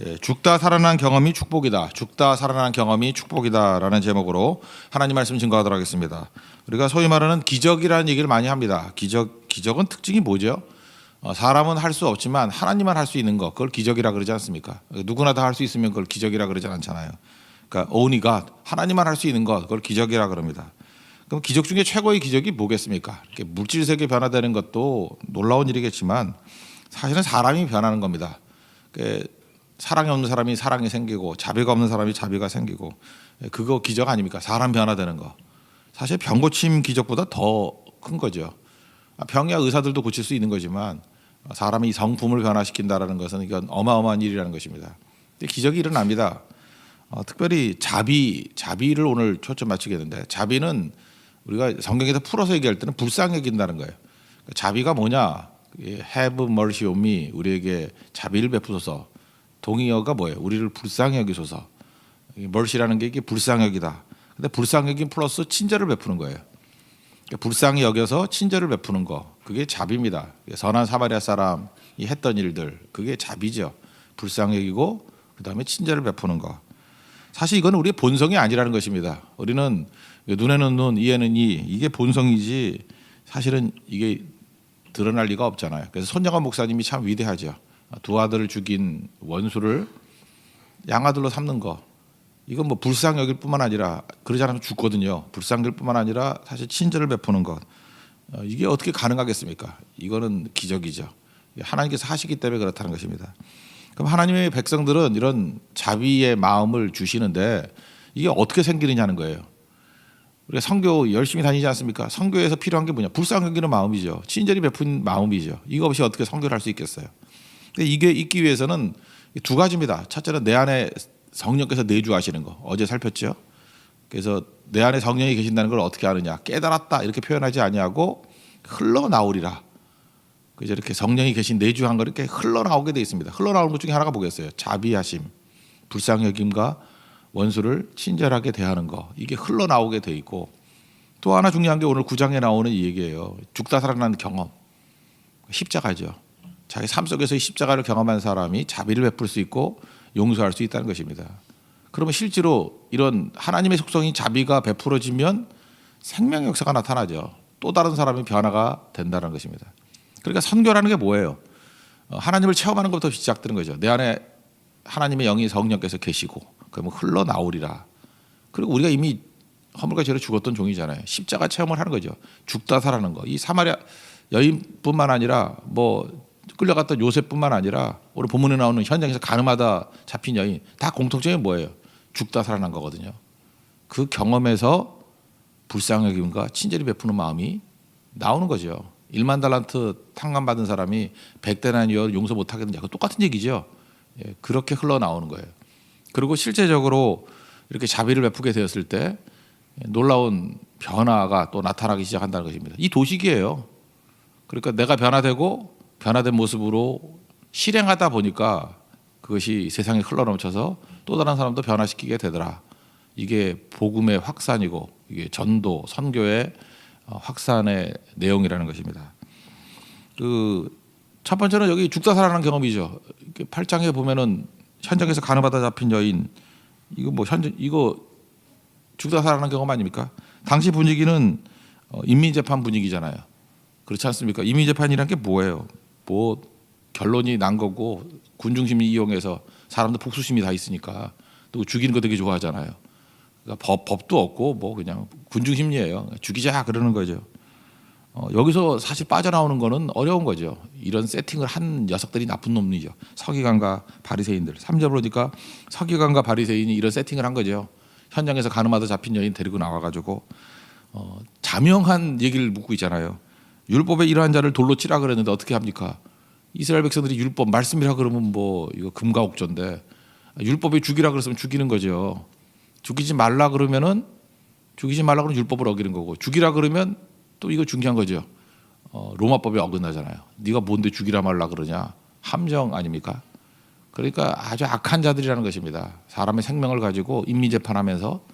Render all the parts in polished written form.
예, 죽다 살아난 경험이 축복이다. 죽다 살아난 경험이 축복이다라는 제목으로 하나님 말씀 증거하도록 하겠습니다. 우리가 소위 말하는 기적이라는 얘기를 많이 합니다. 기적은 특징이 뭐죠? 사람은 할 수 없지만 하나님만 할 수 있는 거, 그걸 기적이라 그러지 않습니까? 누구나 다 할 수 있으면 그걸 기적이라 그러지 않잖아요. 그러니까 only God, 하나님만 할 수 있는 것, 그걸 기적이라 그럽니다. 그럼 기적 중에 최고의 기적이 뭐겠습니까? 이렇게 물질 세계 변화되는 것도 놀라운 일이겠지만 사실은 사람이 변하는 겁니다. 사랑이 없는 사람이 사랑이 생기고 자비가 없는 사람이 자비가 생기고, 그거 기적 아닙니까? 사람 변화되는 거. 사실 병 고침 기적보다 더 큰 거죠. 병이야 의사들도 고칠 수 있는 거지만 사람이 성품을 변화시킨다라는 것은 이건 어마어마한 일이라는 것입니다. 근데 기적이 일어납니다. 특별히 자비를 오늘 초점 맞추겠는데, 자비는 우리가 성경에서 풀어서 얘기할 때는 불쌍히 여긴다는 거예요. 자비가 뭐냐? Have mercy on me, 우리에게 자비를 베푸소서. 동의어가 뭐예요? 우리를 불쌍히 여기소서. mercy라는 게 이게 불쌍히 여기다. 근데 불쌍히 여긴 플러스 친절을 베푸는 거예요. 불쌍히 여겨서 친절을 베푸는 거, 그게 자비입니다. 선한 사마리아 사람이 했던 일들, 그게 자비죠. 불쌍히 여기고 그다음에 친절을 베푸는 거. 사실 이건 우리의 본성이 아니라는 것입니다. 우리는 눈에는 눈, 이에는 이, 이게 본성이지 사실은 이게 드러날 리가 없잖아요. 그래서 손정환 목사님이 참 위대하죠. 두 아들을 죽인 원수를 양아들로 삼는 거, 이건 뭐 불쌍히 여길 뿐만 아니라, 그러지 않으면 죽거든요. 불쌍히 여길 뿐만 아니라 사실 친절을 베푸는 것, 이게 어떻게 가능하겠습니까? 이거는 기적이죠. 하나님께서 하시기 때문에 그렇다는 것입니다. 그럼 하나님의 백성들은 이런 자비의 마음을 주시는데 이게 어떻게 생기느냐는 거예요. 우리가 선교 열심히 다니지 않습니까? 선교에서 필요한 게 뭐냐? 불쌍히 여기는 마음이죠. 친절히 베푼 마음이죠. 이거 없이 어떻게 선교를 할 수 있겠어요? 근데 이게 있기 위해서는 두 가지입니다. 첫째는 내 안에 성령께서 내주하시는 거, 어제 살폈죠. 그래서 내 안에 성령이 계신다는 걸 어떻게 아느냐? 깨달았다 이렇게 표현하지 아니하고 흘러나오리라. 그래서 이렇게 성령이 계신 내주한 거 이렇게 흘러나오게 돼 있습니다. 흘러나오는 것 중에 하나가 뭐겠어요? 자비하심, 불쌍히 여김과 원수를 친절하게 대하는 거, 이게 흘러나오게 돼 있고, 또 하나 중요한 게 오늘 9장에 나오는 이 얘기예요. 죽다 살아난 경험, 십자가죠. 자기 삶 속에서 십자가를 경험한 사람이 자비를 베풀 수 있고 용서할 수 있다는 것입니다. 그러면 실제로 이런 하나님의 속성인 자비가 베풀어지면 생명의 역사가 나타나죠. 또 다른 사람이 변화가 된다는 것입니다. 그러니까 선교라는 게 뭐예요? 하나님을 체험하는 것부터 시작되는 거죠. 내 안에 하나님의 영이 성령께서 계시고 그러면 흘러나오리라. 그리고 우리가 이미 허물과 죄로 죽었던 종이잖아요. 십자가 체험을 하는 거죠. 죽다 살아나는 거. 이 사마리아 여인뿐만 아니라 뭐 끌려갔던 요셉뿐만 아니라 오늘 본문에 나오는 현장에서 가늠하다 잡힌 여인, 다 공통점이 뭐예요? 죽다 살아난 거거든요. 그 경험에서 불쌍히 여김과 친절히 베푸는 마음이 나오는 거죠. 1만 달란트 탕감 받은 사람이 100데나리온 용서 못 하겠느냐, 똑같은 얘기죠. 그렇게 흘러나오는 거예요. 그리고 실제적으로 이렇게 자비를 베푸게 되었을 때 놀라운 변화가 또 나타나기 시작한다는 것입니다. 이 도식이에요. 그러니까 내가 변화되고 변화된 모습으로 실행하다 보니까 그것이 세상에 흘러넘쳐서 또 다른 사람도 변화시키게 되더라. 이게 복음의 확산이고 이게 전도, 선교의 확산의 내용이라는 것입니다. 그 첫 번째는 여기 죽다 살아나는 경험이죠. 8장에 보면은 현장에서 가늠하다 잡힌 여인, 이거 죽다 살아나는 경험 아닙니까? 당시 분위기는 인민재판 분위기잖아요. 그렇지 않습니까? 인민재판이란 게 뭐예요? 뭐 결론이 난 거고 군중심리 이용해서 사람들 복수심이 다 있으니까 또 죽이는 거 되게 좋아하잖아요. 그러니까 법도 없고 뭐 그냥 군중심리예요. 죽이자 그러는 거죠. 여기서 사실 빠져나오는 거는 어려운 거죠. 이런 세팅을 한 녀석들이 나쁜 놈이죠. 서기관과 바리새인들. 3절 보니까 서기관과 바리새인이 이런 세팅을 한 거죠. 현장에서 가늠하다 잡힌 여인 데리고 나와가지고 자명한 얘기를 묻고 있잖아요. 율법에 이러한 자를 돌로 치라 그랬는데 어떻게 합니까? 이스라엘 백성들이 율법 말씀이라 그러면 뭐 이거 금과 옥조인데, 율법에 죽이라 그랬으면 죽이는 거죠. 죽이지 말라 그러면 율법을 어기는 거고, 죽이라 그러면 또 이거 중요한 거죠. 로마법에 어긋나잖아요. 네가 뭔데 죽이라 말라 그러냐? 함정 아닙니까? 그러니까 아주 악한 자들이라는 것입니다. 사람의 생명을 가지고 인민재판하면서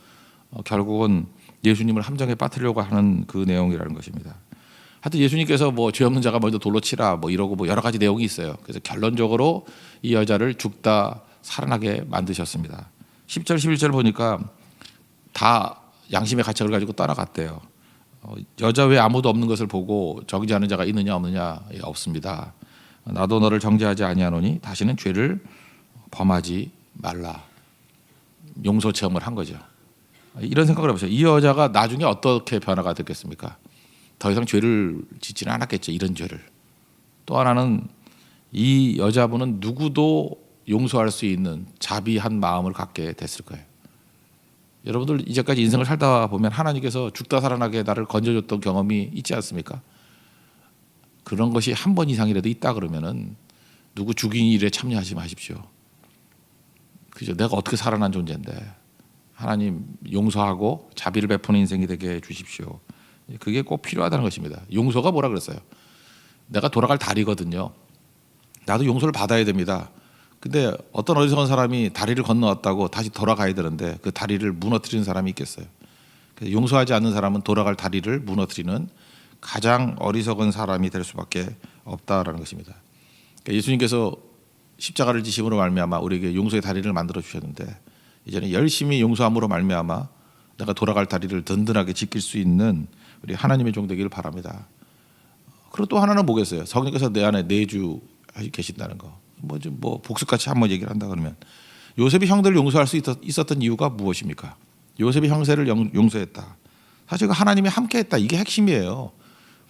결국은 예수님을 함정에 빠뜨리려고 하는 그 내용이라는 것입니다. 하여튼 예수님께서 뭐 죄 없는 자가 먼저 돌로 치라 뭐 이러고 뭐 여러 가지 내용이 있어요. 그래서 결론적으로 이 여자를 죽다 살아나게 만드셨습니다. 10절 11절 보니까 다 양심의 가책을 가지고 떠나갔대요. 여자 외에 아무도 없는 것을 보고 정죄하는 자가 있느냐 없느냐 없습니다. 나도 너를 정죄하지 아니하노니 다시는 죄를 범하지 말라. 용서 체험을 한 거죠. 이런 생각을 해보세요. 이 여자가 나중에 어떻게 변화가 됐겠습니까? 더 이상 죄를 짓지는 않았겠죠. 이런 죄를. 또 하나는 이 여자분은 누구도 용서할 수 있는 자비한 마음을 갖게 됐을 거예요. 여러분들 이제까지 인생을 살다 보면 하나님께서 죽다 살아나게 나를 건져줬던 경험이 있지 않습니까? 그런 것이 한 번 이상이라도 있다 그러면은 누구 죽인 일에 참여하지 마십시오. 그죠? 내가 어떻게 살아난 존재인데 하나님 용서하고 자비를 베푸는 인생이 되게 해주십시오. 그게 꼭 필요하다는 것입니다. 용서가 뭐라 그랬어요? 내가 돌아갈 다리거든요. 나도 용서를 받아야 됩니다. 근데 어떤 어리석은 사람이 다리를 건너왔다고 다시 돌아가야 되는데 그 다리를 무너뜨리는 사람이 있겠어요? 그래서 용서하지 않는 사람은 돌아갈 다리를 무너뜨리는 가장 어리석은 사람이 될 수밖에 없다라는 것입니다. 그러니까 예수님께서 십자가를 지심으로 말미암아 우리에게 용서의 다리를 만들어 주셨는데 이제는 열심히 용서함으로 말미암아 내가 돌아갈 다리를 든든하게 지킬 수 있는 우리 하나님의 종 되기를 바랍니다. 그리고 또 하나는 뭐겠어요? 성령께서 내 안에 내주 계신다는 거. 뭐 복습같이 한번 얘기를 한다 그러면 요셉이 형들을 용서할 수 있었던 이유가 무엇입니까? 요셉이 형제를 용서했다. 사실 하나님이 함께했다. 이게 핵심이에요.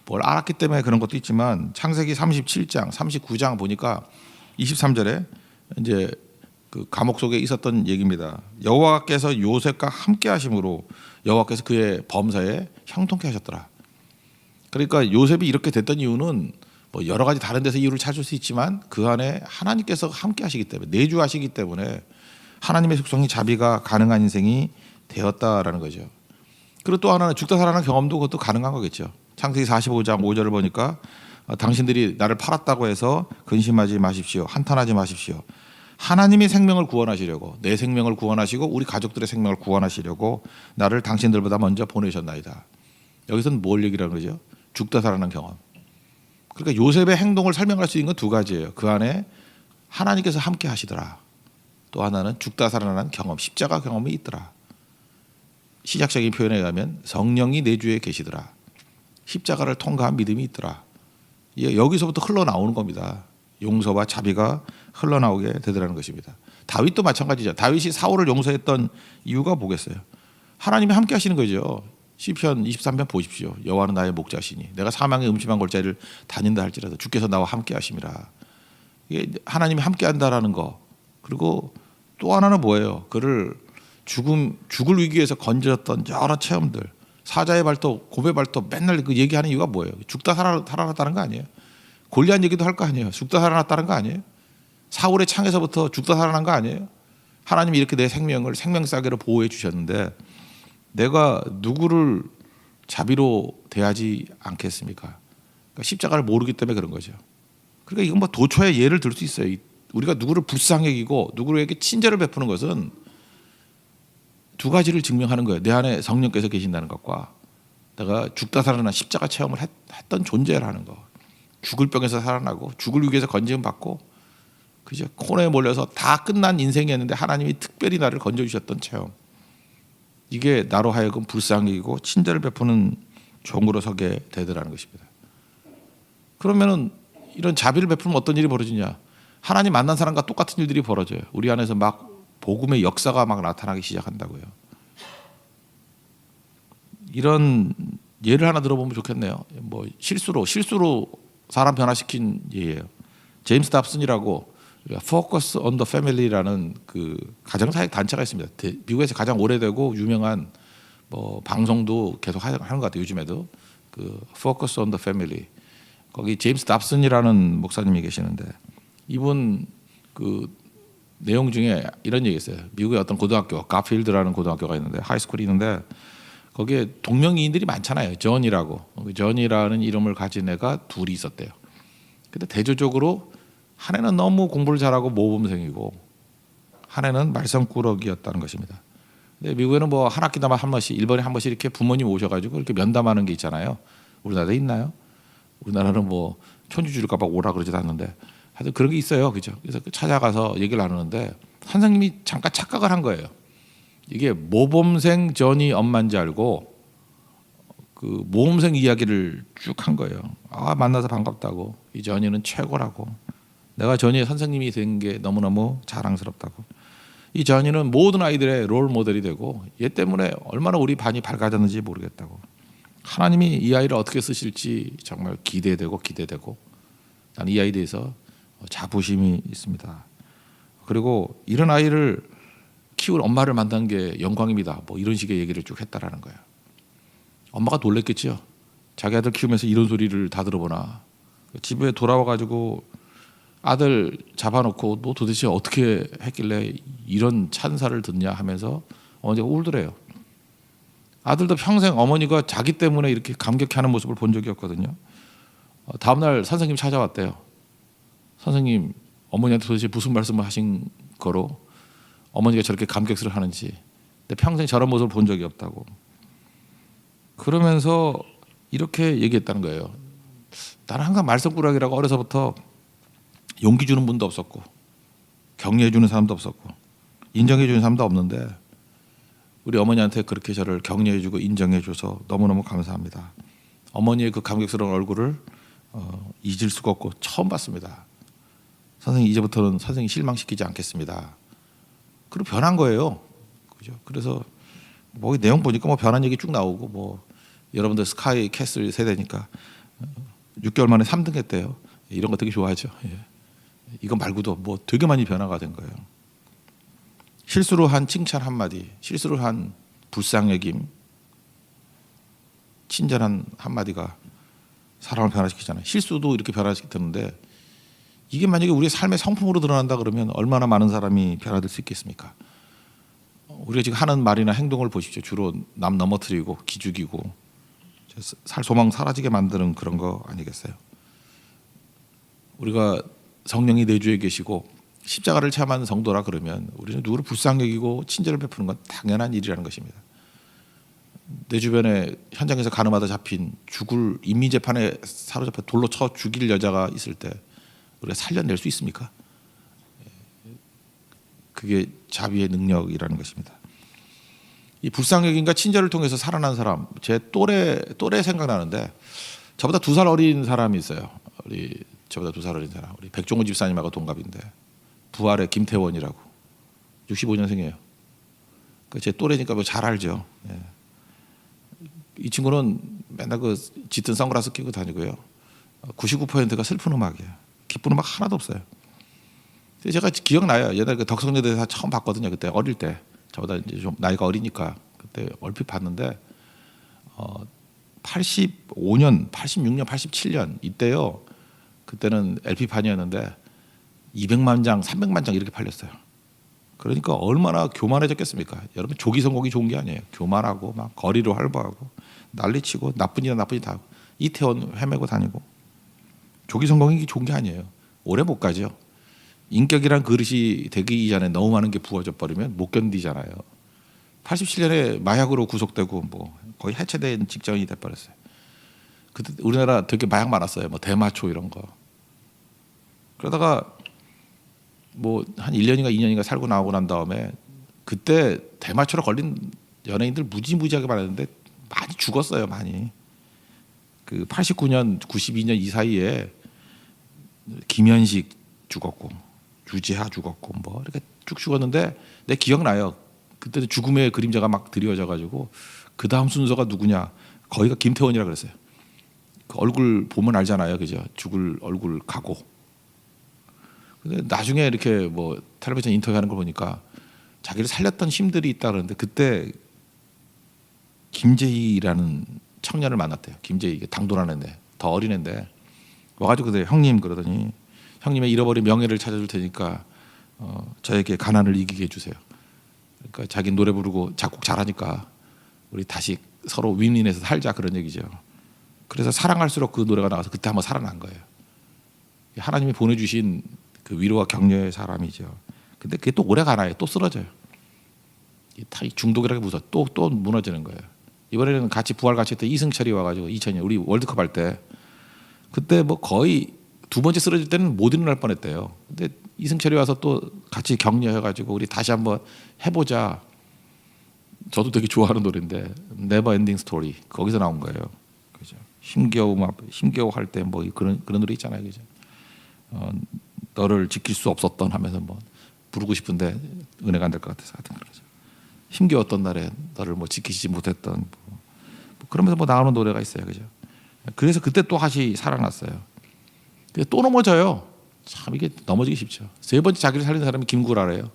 뭘 알았기 때문에 그런 것도 있지만 창세기 37장, 39장 보니까 23절에 이제 그 감옥 속에 있었던 얘기입니다. 여호와께서 요셉과 함께하심으로 여호와께서 그의 범사에 형통케 하셨더라. 그러니까 요셉이 이렇게 됐던 이유는 뭐 여러 가지 다른 데서 이유를 찾을 수 있지만 그 안에 하나님께서 함께하시기 때문에 내주하시기 때문에 하나님의 속성이 자비가 가능한 인생이 되었다라는 거죠. 그리고 또 하나는 죽다 살아나는 경험도 그것도 가능한 거겠죠. 창세기 45장 5절을 보니까 당신들이 나를 팔았다고 해서 근심하지 마십시오. 한탄하지 마십시오. 하나님이 생명을 구원하시려고 내 생명을 구원하시고 우리 가족들의 생명을 구원하시려고 나를 당신들보다 먼저 보내셨나이다. 여기서는 뭘 얘기를 하는 거죠? 죽다 살아난 경험. 그러니까 요셉의 행동을 설명할 수 있는 건 두 가지예요. 그 안에 하나님께서 함께 하시더라. 또 하나는 죽다 살아난 경험, 십자가 경험이 있더라. 시작적인 표현에 의하면 성령이 내 주에 계시더라. 십자가를 통과한 믿음이 있더라. 여기서부터 흘러나오는 겁니다. 용서와 자비가 흘러나오게 되더라는 것입니다. 다윗도 마찬가지죠. 다윗이 사울을 용서했던 이유가 뭐겠어요? 하나님이 함께 하시는 거죠. 시편 23편 보십시오. 여호와는 나의 목자시니 내가 사망의 음침한 골짜기를 다닌다 할지라도 주께서 나와 함께 하심이라. 이게 하나님이 함께 한다라는 거. 그리고 또 하나는 뭐예요? 그를 죽을 위기에서 건졌던 여러 체험들. 사자의 발톱, 곰의 발톱 맨날 그 얘기하는 이유가 뭐예요? 죽다 살아났다는 거 아니에요? 골리앗 얘기도 할 거 아니에요? 죽다 살아났다는 거 아니에요? 사울의 창에서부터 죽다 살아난 거 아니에요? 하나님이 이렇게 내 생명을 생명싸개로 보호해 주셨는데 내가 누구를 자비로 대하지 않겠습니까? 그러니까 십자가를 모르기 때문에 그런 거죠. 그러니까 이건 뭐 도처에 예를 들 수 있어요. 우리가 누구를 불쌍히 여기고 누구에게 친절을 베푸는 것은 두 가지를 증명하는 거예요. 내 안에 성령께서 계신다는 것과 내가 죽다 살아난 십자가 체험을 했던 존재라는 거. 죽을 병에서 살아나고 죽을 위기에서 건짐 받고 그죠? 코너에 몰려서 다 끝난 인생이었는데 하나님이 특별히 나를 건져주셨던 체험. 이게 나로 하여금 불쌍히 여기고 친절을 베푸는 종으로 서게 되더라는 것입니다. 그러면은 이런 자비를 베푸면 어떤 일이 벌어지냐? 하나님 만난 사람과 똑같은 일들이 벌어져요. 우리 안에서 막 복음의 역사가 막 나타나기 시작한다고요. 이런 예를 하나 들어보면 좋겠네요. 뭐 실수로 사람 변화시킨 예예요. 제임스 답슨이라고 Focus on the Family라는 그 가정사역 단체가 있습니다. 미국에서 가장 오래되고 유명한 뭐 방송도 계속 하는 것 같아요. 요즘에도 그 Focus on the Family. 거기 제임스 답슨이라는 목사님이 계시는데 이분 그 내용 중에 이런 얘기 있어요. 미국의 어떤 고등학교, 가필드라는 고등학교가 있는데 하이스쿨이 있는데 거기에 동명이인들이 많잖아요. 존이라고. 존이라는 이름을 가진 애가 둘이 있었대요. 근데 대조적으로 한 애는 너무 공부를 잘하고 모범생이고 한 애는 말썽꾸러기였다는 것입니다. 근데 미국에는 뭐 한 학기마다 한 번씩 1번에 한 번씩 이렇게 부모님 오셔가지고 이렇게 면담하는 게 있잖아요. 우리나라에 있나요? 우리나라는 뭐 천주 줄일까 봐 오라 그러지도 않는데 하여튼 그런 게 있어요. 그죠? 그래서 찾아가서 얘기를 나누는데 선생님이 잠깐 착각을 한 거예요. 이게 모범생 전이 엄마인지 알고 그 모범생 이야기를 쭉 한 거예요. 아, 만나서 반갑다고. 이 전이는 최고라고. 내가 전이의 선생님이 된 게 너무너무 자랑스럽다고. 이 전이는 모든 아이들의 롤 모델이 되고 얘 때문에 얼마나 우리 반이 밝아졌는지 모르겠다고. 하나님이 이 아이를 어떻게 쓰실지 정말 기대되고 나는 이 아이에 대해서 자부심이 있습니다. 그리고 이런 아이를 키울 엄마를 만난 게 영광입니다. 뭐 이런 식의 얘기를 쭉 했다라는 거예요. 엄마가 놀랬겠죠. 자기 아들 키우면서 이런 소리를 다 들어보나. 집에 돌아와가지고 아들 잡아놓고 너 도대체 어떻게 했길래 이런 찬사를 듣냐 하면서 어머니가 울더래요. 아들도 평생 어머니가 자기 때문에 이렇게 감격해하는 모습을 본 적이 없거든요. 다음날 선생님 찾아왔대요. 선생님, 어머니한테 도대체 무슨 말씀을 하신 거로 어머니가 저렇게 감격스러워하는지, 근데 평생 저런 모습을 본 적이 없다고. 그러면서 이렇게 얘기했다는 거예요. 나는 항상 말썽꾸러기라고 어려서부터 용기 주는 분도 없었고 격려해 주는 사람도 없었고 인정해 주는 사람도 없는데 우리 어머니한테 그렇게 저를 격려해 주고 인정해 줘서 너무너무 감사합니다. 어머니의 그 감격스러운 얼굴을 잊을 수가 없고 처음 봤습니다. 선생님, 이제부터는 선생님 실망시키지 않겠습니다. 그리고 변한 거예요. 그죠? 그래서 뭐 내용 보니까 뭐 변한 얘기 쭉 나오고 뭐 여러분들 스카이 캐슬 세대니까 6개월 만에 3등 했대요. 이런 거 되게 좋아하죠. 예. 이거 말고도 뭐 되게 많이 변화가 된 거예요. 실수로 한 칭찬 한마디, 실수로 한 불쌍 여김, 친절한 한마디가 사람을 변화시키잖아요. 실수도 이렇게 변화시키는데 이게 만약에 우리의 삶의 성품으로 드러난다 그러면 얼마나 많은 사람이 변화될 수 있겠습니까? 우리가 지금 하는 말이나 행동을 보십시오. 주로 남 넘어뜨리고 기죽이고 살 소망 사라지게 만드는 그런 거 아니겠어요? 우리가 성령이 내주에 계시고 십자가를 체험하는 성도라 그러면 우리는 누구를 불쌍히 여기고 친절을 베푸는 건 당연한 일이라는 것입니다. 내 주변에 현장에서 가늠하다 잡힌 죽을 인민재판에 사로잡혀 돌로 쳐 죽일 여자가 있을 때 우리가 살려낼 수 있습니까? 그게 자비의 능력이라는 것입니다. 이 불쌍여김과 친절을 통해서 살아난 사람, 제 또래 생각나는데 저보다 2살 어린 사람이 있어요. 저보다 2살 어린 사람, 우리 백종원 집사님하고 동갑인데 부활의 김태원이라고 65년생이에요. 제 또래니까 뭐 잘 알죠. 예. 이 친구는 맨날 그 짙은 선글라스 끼고 다니고요. 99%가 슬픈 음악이에요. 기쁜 음악 하나도 없어요. 제가 기억나요. 옛날 그 덕성여대에서 처음 봤거든요. 그때 어릴 때 저보다 이제 좀 나이가 어리니까 그때 얼핏 봤는데 85년, 86년, 87년 이때요. 그때는 LP판이었는데 200만 장, 300만 장 이렇게 팔렸어요. 그러니까 얼마나 교만해졌겠습니까? 여러분 조기 성공이 좋은 게 아니에요. 교만하고 막 거리로 활보하고 난리치고 나쁜 일은 나쁜 일 다 하고 이태원 헤매고 다니고 조기 성공이 좋은 게 아니에요. 오래 못 가죠. 인격이란 그릇이 되기 이전에 너무 많은 게 부어져 버리면 못 견디잖아요. 87년에 마약으로 구속되고 뭐 거의 해체된 직전이 돼 버렸어요. 그때 우리나라 되게 마약 많았어요. 뭐 대마초 이런 거. 그러다가 뭐 한 1년인가 2년인가 살고 나오고 난 다음에 그때 대마초로 걸린 연예인들 무지무지하게 많았는데 많이 죽었어요. 많이. 그 89년, 92년 이 사이에 김현식 죽었고 유지하 죽었고 뭐 이렇게 쭉 죽었는데 내 기억나요. 그때는 죽음의 그림자가 막 드리워져 가지고 그 다음 순서가 누구냐? 거기가 김태원이라 그랬어요. 그 얼굴 보면 알잖아요, 그죠? 죽을 얼굴 각오. 근데 나중에 이렇게 뭐 텔레비전 인터뷰하는 걸 보니까 자기를 살렸던 힘들이 있다 그러는데 그때 김재희라는 청년을 만났대요. 김재희 당돌하는 애, 더 어린 애인데 와가지고 그래 형님 그러더니 형님의 잃어버린 명예를 찾아줄 테니까 저에게 가난을 이기게 해주세요. 그러니까 자기 노래 부르고 작곡 잘하니까 우리 다시 서로 윈윈해서 살자 그런 얘기죠. 그래서 사랑할수록 그 노래가 나와서 그때 한번 살아난 거예요. 하나님이 보내주신 그 위로와 격려의 사람이죠. 근데 그게 또 오래 가나요? 또 쓰러져요. 중독이라고 무서 또 무너지는 거예요. 이번에는 같이 부활 같이 했던 이승철이 와가지고 2000년 우리 월드컵 할 때 그때 뭐 거의 두 번째 쓰러질 때는 못 일어날 뻔했대요. 근데 이승철이 와서 또 같이 격려해가지고 우리 다시 한번 해보자. 저도 되게 좋아하는 노래인데 Never Ending Story 거기서 나온 거예요. 그죠? 힘겨워 할 때 뭐 그런 노래 있잖아요, 그죠? 너를 지킬 수 없었던 하면서 뭐 부르고 싶은데 은혜가 안 될 것 같아서 하여튼 그러죠. 힘겨웠던 날에 너를 뭐 지키지 못했던 뭐 그러면서 뭐 나오는 노래가 있어요, 그죠? 그래서 그때 또 다시 살아났어요. 근데 또 넘어져요. 참 이게 넘어지기 쉽죠. 세 번째 자기를 살린 사람이 김구라래요.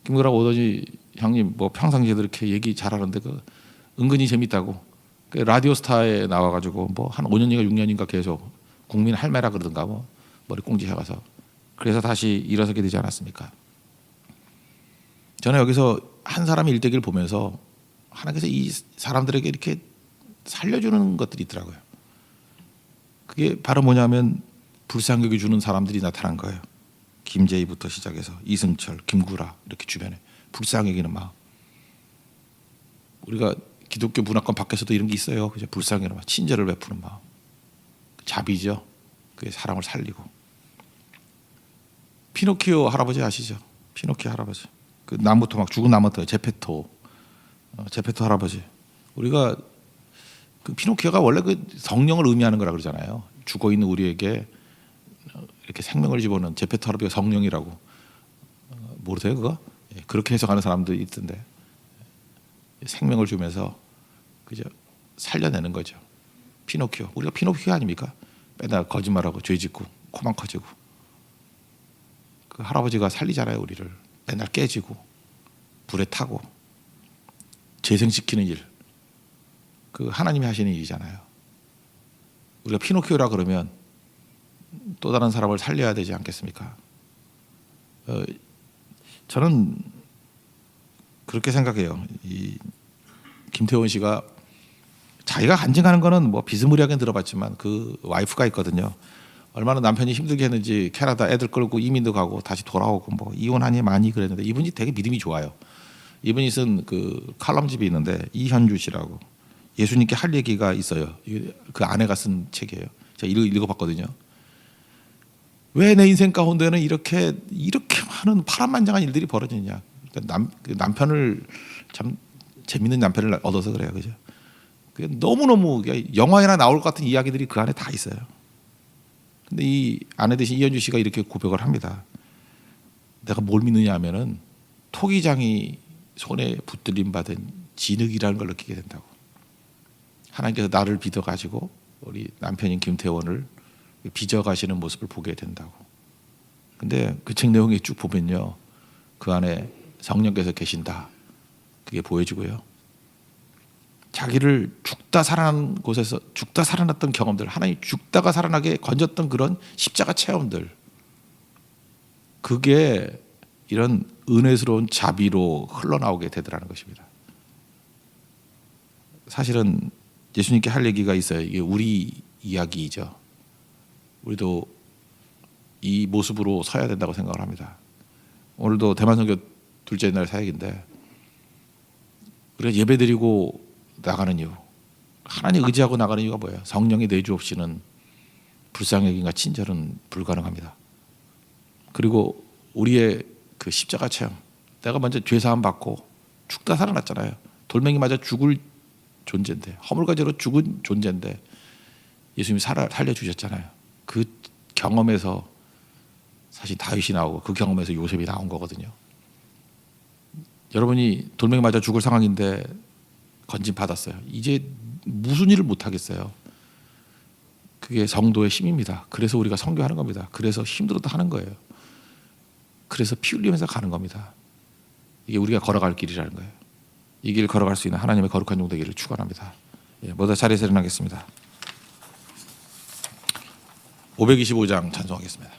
김구라 오더니 형님 뭐 평상시에도 이렇게 얘기 잘하는데 그 은근히 재밌다고 그 라디오스타에 나와가지고 뭐 한 5년인가 6년인가 계속 국민 할매라 그러던가 뭐 머리 꽁지 해가서 그래서 다시 일어서게 되지 않았습니까? 저는 여기서 한 사람의 일대기를 보면서 하나님께서 이 사람들에게 이렇게 살려주는 것들이 있더라고요. 그게 바로 뭐냐면 불쌍하게 주는 사람들이 나타난 거예요. 김재희부터 시작해서 이승철, 김구라 이렇게 주변에 불쌍히 여기는 마음. 우리가 기독교 문화권 밖에서도 이런 게 있어요. 그죠? 불쌍히 여기는 마음, 친절을 베푸는 마음, 자비죠. 그게 사람을 살리고. 피노키오 할아버지 아시죠? 피노키오 할아버지. 그 나무토 막 죽은 나무토 제페토 할아버지. 우리가 그 피노키오가 원래 그 성령을 의미하는 거라 그러잖아요. 죽어 있는 우리에게 이렇게 생명을 집어넣은 제페토 할아버지가 성령이라고 모르세요 그거? 그렇게 해석하는 사람도 있던데 생명을 주면서 그죠 살려내는 거죠. 피노키오 우리가 피노키오 아닙니까? 맨날 거짓말하고 죄짓고 코만 커지고 그 할아버지가 살리잖아요 우리를. 맨날 깨지고 불에 타고 재생시키는 일. 그 하나님이 하시는 일이잖아요. 우리가 피노키오라 그러면 또 다른 사람을 살려야 되지 않겠습니까? 저는 그렇게 생각해요. 이 김태원 씨가 자기가 간증하는 거는 뭐 비스무리하게 들어봤지만 그 와이프가 있거든요. 얼마나 남편이 힘들게 했는지 캐나다 애들 끌고 이민도 가고 다시 돌아오고 뭐 이혼하니 많이 그랬는데 이분이 되게 믿음이 좋아요. 이분이 쓴 그 칼럼집이 있는데 이현주 씨라고 예수님께 할 얘기가 있어요. 그 아내가 쓴 책이에요. 제가 읽어봤거든요. 왜 내 인생 가운데는 이렇게 많은 파란만장한 일들이 벌어지냐. 그 남편을 참 재밌는 남편을 얻어서 그래요, 그죠? 너무너무 영화에나 나올 것 같은 이야기들이 그 안에 다 있어요. 근데 이 아내 대신 이현주 씨가 이렇게 고백을 합니다. 내가 뭘 믿느냐 하면은 토기장이 손에 붙들림 받은 진흙이라는 걸 느끼게 된다고. 하나님께서 나를 빚어가지고 우리 남편인 김태원을 빚어가시는 모습을 보게 된다고. 근데 그 책 내용에 쭉 보면요, 그 안에 성령께서 계신다. 그게 보여지고요. 자기를 죽다 살아난 곳에서 죽다 살아났던 경험들, 하나님 죽다가 살아나게 건졌던 그런 십자가 체험들, 그게 이런 은혜스러운 자비로 흘러나오게 되더라는 것입니다. 사실은 예수님께 할 얘기가 있어요. 이게 우리 이야기이죠. 우리도 이 모습으로 서야 된다고 생각을 합니다. 오늘도 대만선교 둘째 날 사역인데 우리가 예배드리고 나가는 이유, 하나님 의지하고 나가는 이유가 뭐예요? 성령의 내주 없이는 불쌍하기나 친절은 불가능합니다. 그리고 우리의 그 십자가 체험, 내가 먼저 죄사함 받고 죽다 살아났잖아요. 돌멩이 맞아 죽을 존재인데, 허물가지로 죽은 존재인데 예수님이 살려주셨잖아요. 그 경험에서 사실 다윗이 나오고 그 경험에서 요셉이 나온 거거든요. 여러분이 돌멩이 맞아 죽을 상황인데 건진 받았어요. 이제 무슨 일을 못 하겠어요. 그게 성도의 힘입니다. 그래서 우리가 선교하는 겁니다. 그래서 힘들어도 하는 거예요. 그래서 피 흘리면서 가는 겁니다. 이게 우리가 걸어갈 길이라는 거예요. 이 길 걸어갈 수 있는 하나님의 거룩한 종 되기를 축원합니다. 모두 자리에서 일어나겠습니다. 525장 찬송하겠습니다.